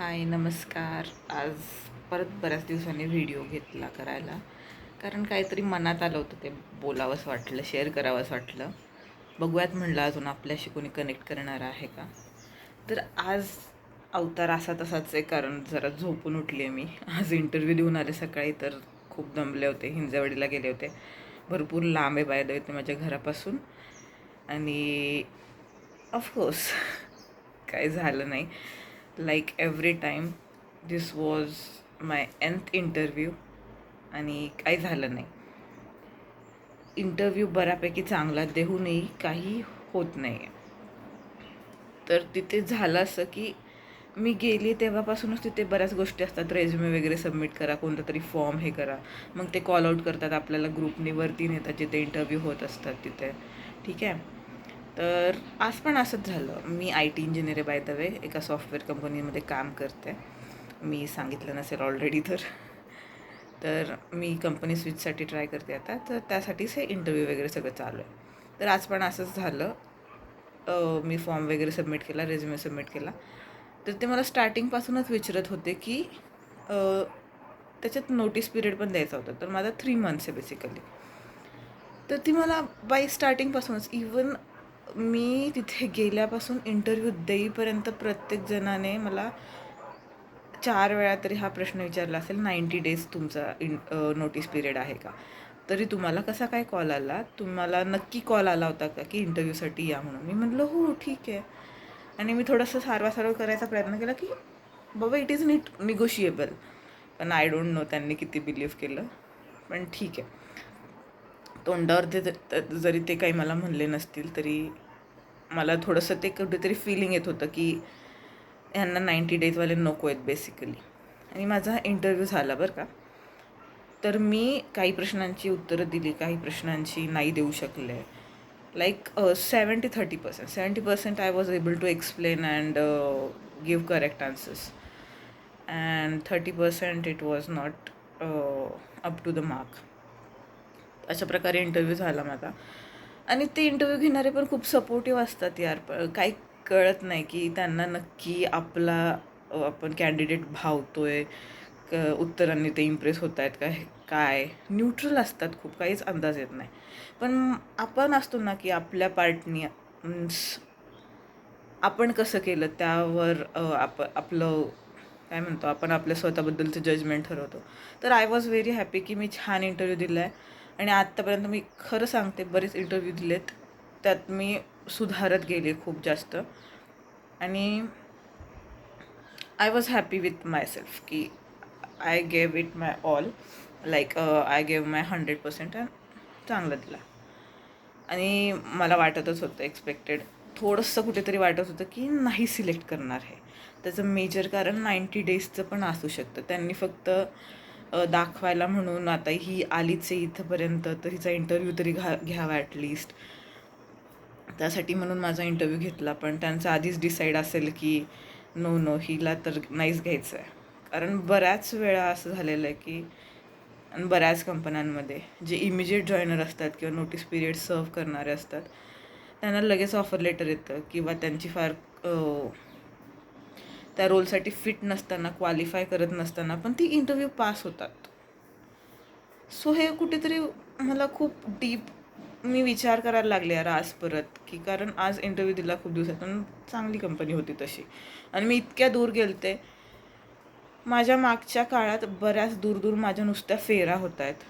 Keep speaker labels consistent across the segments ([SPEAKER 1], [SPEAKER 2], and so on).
[SPEAKER 1] हाय नमस्कार. आज परत बऱ्याच दिवसांनी व्हिडिओ घेतला करायला, कारण काहीतरी मनात आलं होतं, ते बोलावंसं वाटलं, शेअर करावंसं वाटलं. बघूयात म्हणलं अजून आपल्याशी कोणी कनेक्ट करणार आहे का. तर आज अवतार असा तसाच आहे, कारण जरा झोपून उठली आहे मी. आज इंटरव्ह्यू देऊन आले सकाळी, तर खूप दमले होते. हिंजवडीला गेले होते. भरपूर लांब आहे बाय द वे ते माझ्या घरापासून. आणि ऑफकोर्स काय झालं नाही. Like every time this was my nth interview आणि काही झालं नाही. इंटरव्ह्यू बऱ्यापैकी चांगला देऊनही काही होत नाही आहे. तर तिथे झालं असं की मी गेली तेव्हापासूनच तिथे बऱ्याच गोष्टी असतात. रेझ्युमे वगैरे सबमिट करा, कोणता तरी फॉर्म हे करा. मग ते कॉल आऊट करतात आपल्याला, ग्रुपनी वरती नेतात जिथे इंटरव्ह्यू होत असतात तिथे. ठीक आहे. तर आज पण असंच झालं. मी आय टी इंजिनियर आहे बाय द वे, एका सॉफ्टवेअर कंपनीमध्ये काम करते. मी सांगितलं नसेल ऑलरेडी तर मी कंपनी स्विचसाठी ट्राय करते आता, तर त्यासाठीच हे इंटरव्ह्यू वगैरे सगळं चालू आहे. तर आज पण असंच झालं. मी फॉर्म वगैरे सबमिट केला, रेझ्युमे सबमिट केला. तर ते मला स्टार्टिंगपासूनच विचारत होते की त्याच्यात नोटीस पिरियड पण द्यायचा होता. तर माझा 3 मंथ्स आहे बेसिकली. तर ती मला बाय स्टार्टिंगपासूनच, इवन मी तिथे गेल्यापासून इंटरव्ह्यू देईपर्यंत प्रत्येक जणाने मला 4 वेळा तरी हा प्रश्न विचारला असेल, 90 डेज तुमचा नोटीस पिरियड आहे का. तरी तुम्हाला कसा काय कॉल आला, तुम्हाला नक्की कॉल आला होता का की इंटरव्ह्यूसाठी या म्हणून. मी म्हटलं हो ठीक आहे. आणि मी थोडंसं सारवासारव करायचा प्रयत्न केला की बाबा इट इज निगोशिएबल. पण आय डोंट नो त्यांनी किती बिलीव्ह केलं, पण ठीक आहे. तोंडावर जरी ते काही मला म्हणले नसतील, तरी मला थोडंसं ते कुठेतरी फिलिंग येत होतं की ह्यांना 90 डेजवाले नको आहेत बेसिकली. आणि माझा इंटरव्ह्यू झाला बरं का. तर मी काही प्रश्नांची उत्तरं दिली, काही प्रश्नांची नाही देऊ शकले. Like 70-30%. 70% I was able to explain and give correct answers. And 30% it was not up to the mark. अशा प्रकारे इंटरव्ह्यू झाला माझा. आणि ते इंटरव्ह्यू घेणारे पण खूप सपोर्टिव्ह असतात यार. काही कळत नाही की त्यांना नक्की आपण कॅन्डिडेट भावतोय, उत्तरांनी ते इम्प्रेस होत आहेत काय न्यूट्रल असतात खूप, काहीच अंदाज येत नाही. पण आपण असतो ना की आपल्या पार्टनी मीन्स आपण कसं केलं त्यावर आपलं काय म्हणतो आपण, आपल्या स्वतःबद्दलचं जजमेंट ठरवतो. तर आय वॉज व्हेरी हॅपी की मी छान इंटरव्ह्यू दिला आहे. आणि आत्तापर्यंत मी खरं सांगते बरेच इंटरव्ह्यू दिलेत, त्यात मी सुधारत गेले खूप जास्त. आणि I was happy with myself की I gave it my all. Like I gave my 100% and चांगलं दिला. आणि मला वाटतच होतं, एक्सपेक्टेड थोडंसं कुठेतरी वाटत होतं की नाही सिलेक्ट करणार आहे. त्याचं मेजर कारण 90 डेजचं पण असू शकतं. त्यांनी फक्त दाखवायला म्हणून, आता ही आलीच आहे इथंपर्यंत तर हिचा इंटरव्ह्यू तरी घ्यावा ॲटलिस्ट, त्यासाठी म्हणून माझा इंटरव्ह्यू घेतला. पण त्यांचं आधीच डिसाईड असेल की नो हिला तर नाहीच घ्यायचं आहे. कारण बऱ्याच वेळा असं झालेलं आहे की आणि बऱ्याच कंपन्यांमध्ये जे इमिजिएट जॉईनर असतात किंवा नोटीस पिरियड सर्व करणारे असतात, त्यांना लगेच ऑफर लेटर येतं किंवा त्यांची फार त्या रोलसाठी फिट नसताना, क्वालिफाय करत नसताना पण ती इंटरव्ह्यू पास होतात. सो हे कुठेतरी मला खूप डीप मी विचार करायला लागले यार आज परत, की कारण आज इंटरव्ह्यू दिला खूप दिवसातून, चांगली कंपनी होती तशी. आणि मी इतक्या दूर गेलते, माझ्या मागच्या काळात बऱ्याच दूर माझ्या नुसत्या फेरा होत आहेत.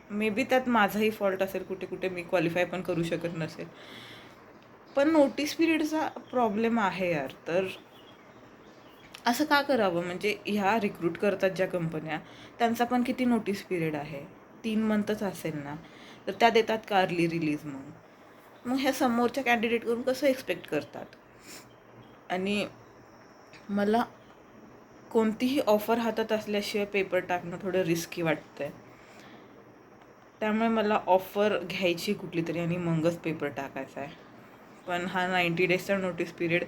[SPEAKER 1] मे बी त्यात माझाही फॉल्ट असेल, कुठे कुठे मी क्वालिफाय पण करू शकत नसेल. पण नोटीस पिरियडचा प्रॉब्लेम आहे यार. तर असं का करावं. म्हणजे ह्या रिक्रूट करतात ज्या कंपन्या, त्यांचा पण किती नोटीस पिरियड आहे, 3 मंथच असेल ना. तर त्या देतात का अर्ली रिलीज म्हणून. मग ह्या समोरच्या कॅन्डिडेटकडून कसं एक्सपेक्ट करतात. आणि मला कोणतीही ऑफर हातात असल्याशिवाय पेपर टाकणं थोडं रिस्की वाटतं आहे. त्यामुळे मला ऑफर घ्यायची कुठली तरी आणि मगच पेपर टाकायचा आहे. पण हा 90 डेजचा नोटीस पिरियड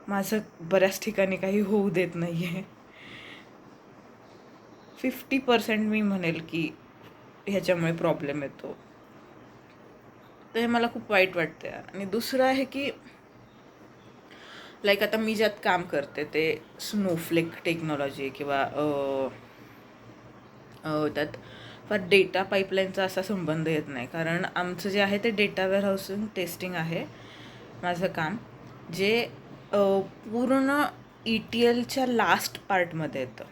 [SPEAKER 1] माझं बऱ्याच ठिकाणी काही होऊ देत नाही आहे. 50% मी म्हणेल की ह्याच्यामुळे प्रॉब्लेम येतो. तर हे मला खूप वाईट वाटतं. आणि दुसरं आहे की लाईक आता मी ज्यात काम करते ते स्नोफ्लेक टेक्नॉलॉजी किंवा त्यात फार डेटा पाईपलाईनचा असा संबंध येत नाही, कारण आमचं जे आहे ते डेटा वेअरहाऊसिंग टेस्टिंग आहे माझं काम, जे पूर्ण ETLच्या लास्ट पार्टमध्ये येतं,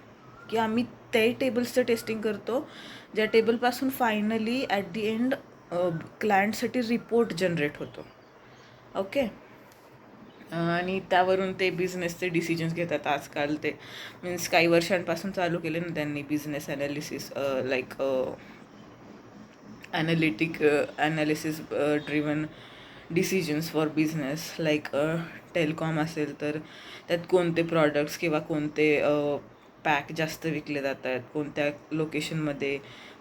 [SPEAKER 1] की आम्ही ते टेबल्सचं टेस्टिंग करतो ज्या टेबलपासून फायनली ॲट दी एंड क्लायंटसाठी रिपोर्ट जनरेट होतो. ओके. आणि त्यावरून ते बिझनेसचे डिसिजन्स घेतात. आजकाल ते मीन्स काही वर्षांपासून चालू केले ना त्यांनी business analysis, like analysis driven decisions for business. Like telecom असेल तर त्यात कोणते प्रॉडक्ट्स किंवा कोणते पॅक जास्त विकले जात आहेत, कोणत्या लोकेशनमध्ये,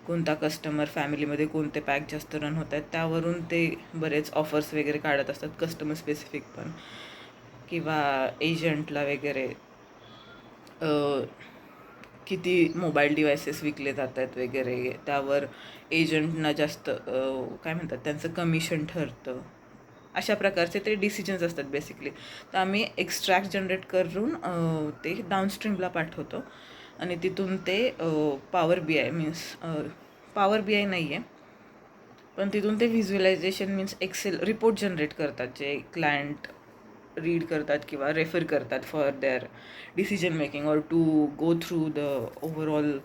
[SPEAKER 1] कोणता कस्टमर फॅमिलीमध्ये कोणते पॅक जास्त रन होत आहेत, त्यावरून ते बरेच ऑफर्स वगैरे काढत असतात, कस्टमर स्पेसिफिक पण, किंवा एजंटला वगैरे किती मोबाईल डिव्हायसेस विकले जात आहेत वगैरे, त्यावर एजंटना जास्त काय म्हणतात त्यांचं कमिशन ठरतं. अशा प्रकारचे ते डिसिजन्स असतात बेसिकली. तर आम्ही एक्स्ट्रॅक्ट जनरेट करून ते डाऊनस्ट्रीमला पाठवतो आणि तिथून ते power BI means power BI नाही आहे, पण तिथून ते visualisation means excel report generate करतात, जे क्लायंट रीड करतात किंवा रेफर करतात for their decision making or to go through the overall,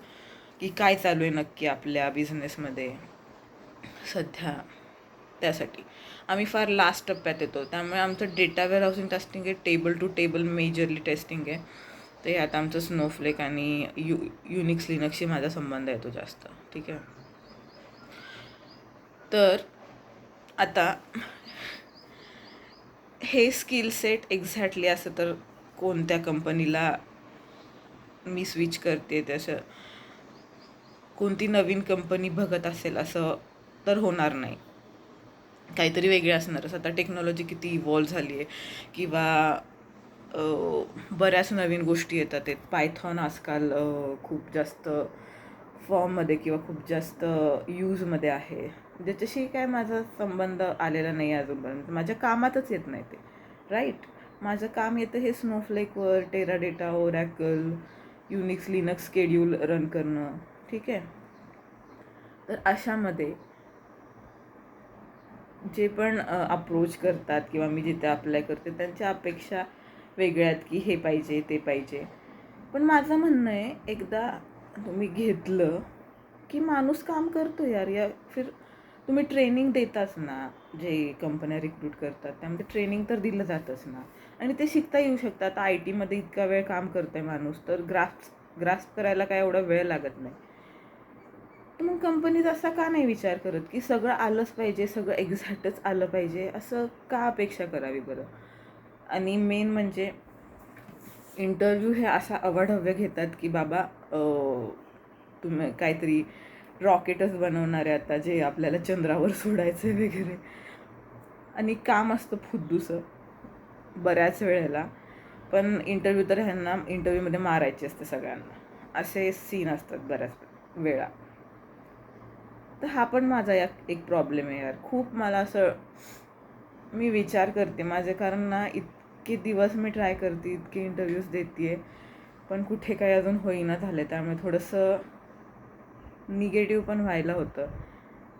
[SPEAKER 1] की काय चालू आहे नक्की आपल्या बिझनेसमध्ये सध्या. त्यासाठी आम्ही फार लास्ट टप्प्यात येतो, त्यामुळे आमचं डेटा वेअरहाऊसिंग टेस्टिंग आहे, table to table majorly testing आहे. ते आता आमचं स्नोफ्लेक आणि युनिक्स लिनक्सशी माझा संबंध येतो जास्त. ठीक आहे. तर आता हे स्किल सेट एक्झॅक्टली असं तर कोणत्या कंपनीला मी स्विच करते तसं कोणती नवीन कंपनी बघत असेल असं तर होणार नाही, काहीतरी वेगळे असणारच. आता टेक्नॉलॉजी किती इव्हॉल्व झाली आहे, किंवा बऱ्याच नवीन गोष्टी येतात आहेत. पायथॉन आजकाल खूप जास्त फॉर्ममध्ये किंवा खूप जास्त यूजमध्ये आहे, ज्याच्याशी काय माझा संबंध आलेला नाही अजूनपर्यंत, माझ्या कामातच येत नाही ते. राईट. माझं काम येतं हे स्नोफ्लेकवर, Teradata, Oracle, Unix Linux schedule run करणं. ठीक आहे. तर अशामध्ये जे पण अप्रोच करतात किंवा मी जिथे अप्लाय करते त्यांच्या अपेक्षा वेगळ्या आहेत, की हे पाहिजे ते पाहिजे. पण माझं म्हणणं आहे, एकदा तुम्ही घेतलं की माणूस काम करतो यार. या फिर तुम्ही ट्रेनिंग देताच ना, जे कंपन्या रिक्रूट करतात त्यामध्ये ट्रेनिंग तर दिलं जातच ना, आणि ते शिकता येऊ शकतं. आता IT मध्ये इतका वेळ काम करतो आहे माणूस, तर ग्रास्प करायला काय एवढा वेळ लागत नाही. तर मग कंपनीज असा का नाही विचार करत, की सगळं आलंच पाहिजे, सगळं एक्झॅक्टच आलं पाहिजे, असं का अपेक्षा करावी बरं? आणि मेन म्हणजे इंटरव्ह्यू हे असा अवाढव्य घेतात, की बाबा तुम्ही काहीतरी रॉकेटच बनवणार आहे आता, जे आपल्याला चंद्रावर सोडायचं वगैरे, आणि काम असतं फुद्दूसं बऱ्याच वेळेला. पण इंटरव्ह्यू तर ह्यांना इंटरव्ह्यूमध्ये मारायचे असते सगळ्यांना, असे सीन असतात बऱ्याच वेळा. तर हा पण माझा एक प्रॉब्लेम आहे यार. खूप मला असं मी विचार करते माझे, कारण ना इतके दिवस मी ट्राय करते, इतके इंटरव्ह्यूज देते आहे, पण कुठे काही अजून होईना झाले. त्यामुळे थोडंसं निगेटिव्ह पण व्हायला होतं.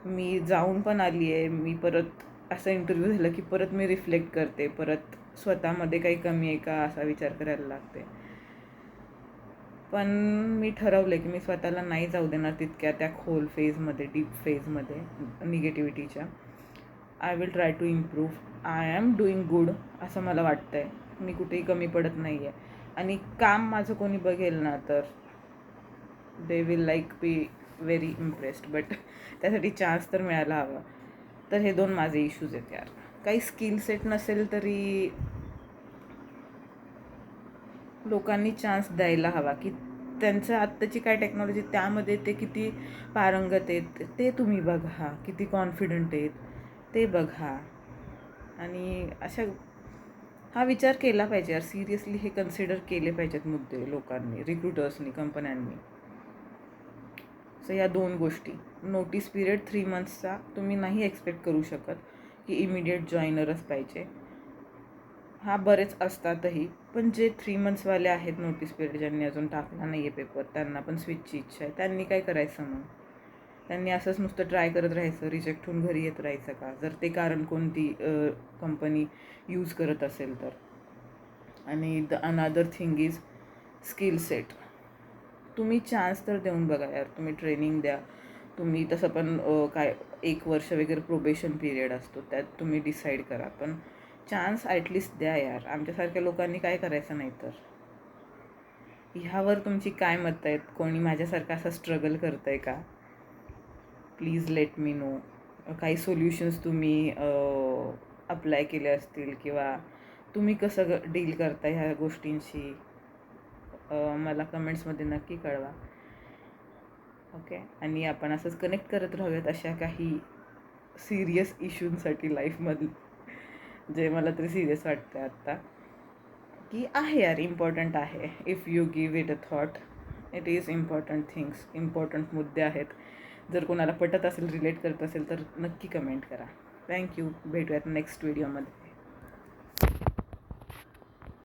[SPEAKER 1] मी जाऊन पण आली आहे. मी परत असं इंटरव्ह्यू झालं की परत मी रिफ्लेक्ट करते, परत स्वतःमध्ये काही कमी आहे का असा विचार करायला लागते. पण मी ठरवलं की मी स्वतःला नाही जाऊ देणार तितक्या त्या खोल फेजमध्ये, डीप फेजमध्ये निगेटिव्हिटीच्या. I will try to improve. I am doing good असं मला वाटतं आहे. मी कुठेही कमी पडत नाही आहे, आणि काम माझं कोणी बघेल ना तर they will like be very impressed. But त्यासाठी चान्स तर मिळायला हवा. तर हे 2 माझे इश्यूज आहेत यार. काही स्किल सेट नसेल तरी लोकांनी चान्स द्यायला हवा, की त्यांचं आत्ताची काय टेक्नॉलॉजी त्यामध्ये ते किती पारंगत आहेत ते तुम्ही बघा, किती कॉन्फिडंट आहेत ते बघा. आणि अशा हा विचार केला पाहिजे यार. सिरियसली हे कन्सिडर केले पाहिजेत मुद्दे लोकांनी, रिक्रुटर्सनी, कंपन्यांनी. सो या 2 गोष्टी. नोटीस पिरियड 3 मंथ्सचा तुम्ही नाही एक्सपेक्ट करू शकत की इमिडिएट जॉईनरच पाहिजे. बरेच असतातही, पण जे 3 मंथ्सवाले आहेत नोटीस पिरियड, ज्यांनी अजून टाकला नाही आहे पेपर, त्यांना पण स्विचची इच्छा आहे. त्यांनी काय करायचं मग? त्यांनी असंच नुसतं ट्राय करत राहायचं, रिजेक्ट होऊन घरी येत राहायचं का? जर ते कारण कोणती कंपनी यूज करत असेल तर. आणि another thing is skill set. तुम्ही चान्स तर देऊन बघा यार, तुम्ही ट्रेनिंग द्या. तुम्ही तसं पण काय 1 वर्ष वगैरे प्रोबेशन पिरियड असतो, त्यात तुम्ही डिसाईड करा. पण चान्स ॲटलिस्ट द्या यार. आमच्यासारख्या लोकांनी काय करायचं नाही तर. ह्यावर तुमची काय मतं आहेत? कोणी माझ्यासारखं असं स्ट्रगल करतं आहे का? Please let me know. काही सोल्युशन्स तुम्ही अप्लाय केले असतील किंवा तुम्ही कसं डील करता ह्या गोष्टींशी, मला कमेंट्समध्ये नक्की कळवा. ओके. आणि आपण असंच कनेक्ट करत राहूयात अशा काही सिरियस इश्यूंसाठी लाईफमधील, जे मला तरी सिरियस वाटतं आत्ता, की आहे यार, इम्पॉर्टंट आहे. If you give it a thought, it is important things, important मुद्दे आहेत. जर कोणाला पटत असेल, रिलेट करत असेल तर नक्की कमेंट करा. थँक्यू. भेटूयात नेक्स्ट व्हिडिओमध्ये.